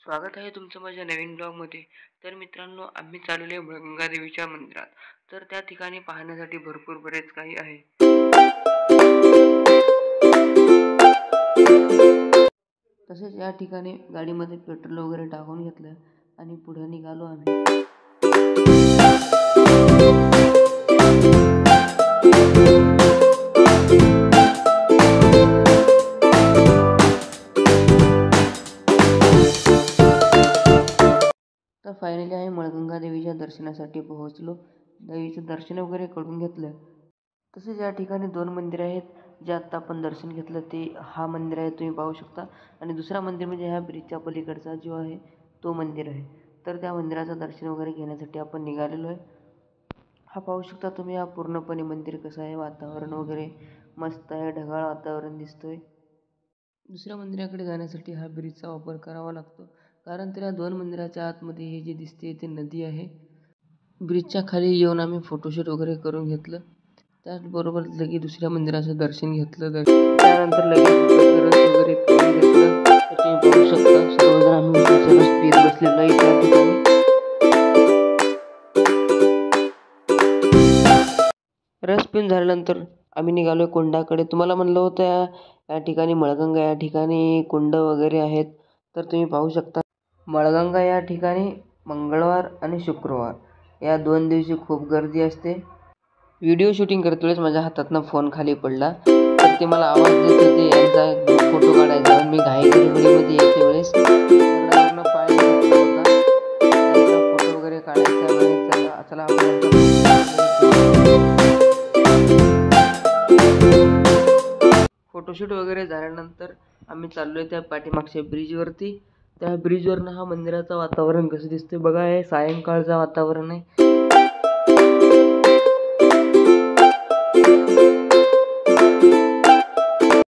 स्वागत आहे तुमचं माझ्या नवीन ब्लॉगमध्ये. तर मित्रांनो, आम्ही चाललोय गंगा देवीच्या मंदिरात. तर त्या ठिकाणी पाहण्यासाठी भरपूर बरेच काही आहे. तसेच या ठिकाणी गाडीमध्ये पेट्रोल वगैरे टाकून घेतलं आणि पुढे निघालो आम्ही. तर फायनली आहे मळगंगा देवीच्या दर्शनासाठी पोहोचलो. देवीचं दर्शन वगैरे करून घेतलं. तसेच या ठिकाणी 2 मंदिर आहेत. जे आत्ता आपण दर्शन घेतलं ते हा मंदिर आहे, तुम्ही पाहू शकता. आणि दुसरा मंदिर म्हणजे ह्या ब्रिजच्या पलीकडचा जो आहे तो मंदिर आहे. तर त्या मंदिराचं दर्शन वगैरे घेण्यासाठी आपण निघालेलो आहे. हा पाहू शकता तुम्ही, हा पूर्णपणे मंदिर कसं आहे, वातावरण वगैरे मस्त आहे, ढगाळ वातावरण दिसतोय. दुसऱ्या मंदिराकडे जाण्यासाठी हा ब्रिजचा वापर करावा लागतो, कारण त्या 2 मंदिराच्या आतमध्ये हे जे दिसते ते नदी आहे. ब्रिजच्या खाली येऊन आम्ही फोटोशूट वगैरे करून घेतलं. त्याचबरोबर लगेच दुसऱ्या मंदिराचं दर्शन घेतलं. त्यानंतर लगेच रस वगैरे पिऊन घेतलं. तर तुम्ही पाहू शकता सर्वजण आम्ही उसाचा रस पीत बसलेलो आहे त्या ठिकाणी. रस पिऊन झाल्यानंतर आम्ही निघालोय कुंडाकडे. तुम्हाला म्हणलं होतं या ठिकाणी मळगंगा या ठिकाणी कुंड वगैरे आहेत. तर तुम्ही पाहू शकता मळगंगा या ठिकाणी मंगळवार आणि शुक्रवार या 2 दिवशी खूप गर्दी असते. व्हिडिओ शूटिंग करते वेळेस माझ्या हातातनं फोन खाली पडला, तर ते मला आवाज देत होते. यांचा फोटो काढायचा, मी घाई गडबडीमध्ये येते वेळेस दगडावरनं पाय घातला होता. त्यांचा फोटो वगैरे काढायचा वेळेस चला फोटोशूट वगैरे झाल्यानंतर आम्ही चाललोय त्या पाठीमागच्या ब्रिजवरती. त्या ब्रिजवरनं हा मंदिराचं वातावरण कसं दिसतंय बघा. हे सायंकाळचं वातावरण आहे.